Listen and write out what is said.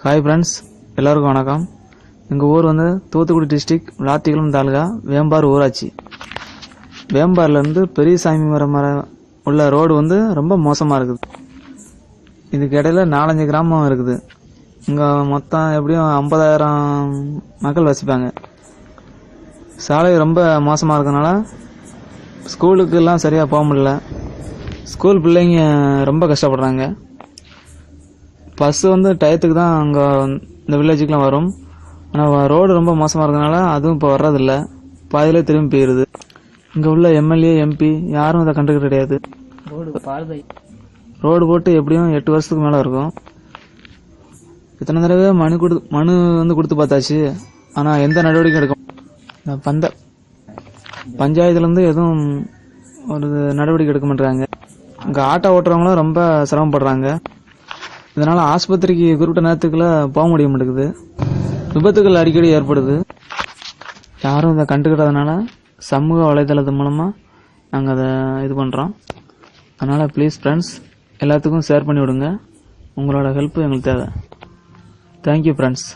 Hi friends, எல்லாருக்கும் வணக்கம். எங்கள் ஊர் வந்து தூத்துக்குடி டிஸ்ட்ரிக்ட் விளாத்திக்குளம் தாலுகா வேம்பார் ஊராட்சி. வேம்பார்லேருந்து பெரியசாமி வர உள்ள ரோடு வந்து ரொம்ப மோசமாக இருக்குது. இதுக்கு இடையில 4-5 கிராமம் இருக்குது. இங்கே மொத்தம் எப்படியும் 50,000 மக்கள் வசிப்பாங்க. சாலை ரொம்ப மோசமாக இருக்கிறதுனால ஸ்கூலுக்கெல்லாம் சரியாக போக முடியல. ஸ்கூல் பிள்ளைங்க ரொம்ப கஷ்டப்படுறாங்க. பஸ் வந்து டயத்துக்கு தான் அங்கே இந்த வில்லேஜுக்கெலாம் வரும். ஆனால் ரோடு ரொம்ப மோசமாக இருக்கிறதுனால அதுவும் இப்போ வர்றதில்ல, பாதியிலே திரும்பி போயிடுது. இங்கே உள்ள எம்எல்ஏ எம்பி யாரும் இதை கண்டுக்கிட்டு கிடையாது. ரோடு போட்டு எப்படியும் 8 வருஷத்துக்கு மேலே இருக்கும். இத்தனை தடவை மனு வந்து கொடுத்து பார்த்தாச்சு, ஆனால் எந்த நடவடிக்கை எடுக்க பஞ்சாயத்துலேருந்து எதுவும் ஒரு நடவடிக்கை எடுக்க மாட்டாங்க. இங்கே ஆட்டோ ஓட்டுறவங்களும் ரொம்ப சிரமப்படுறாங்க. இதனால் ஆஸ்பத்திரிக்கு குறிப்பிட்ட நேரத்துக்குள்ள போக முடிய மாட்டேங்குது. விபத்துகள் அடிக்கடி ஏற்படுது. யாரும் இதை கண்டுக்கிட்டதுனால சமூக வலைதளத்து மூலமாக நாங்கள் அதை இது பண்ணுறோம். அதனால் ப்ளீஸ் ஃப்ரெண்ட்ஸ், எல்லாத்துக்கும் ஷேர் பண்ணி விடுங்க. உங்களோட ஹெல்ப் எங்களுக்கு தேவை. Thank you friends.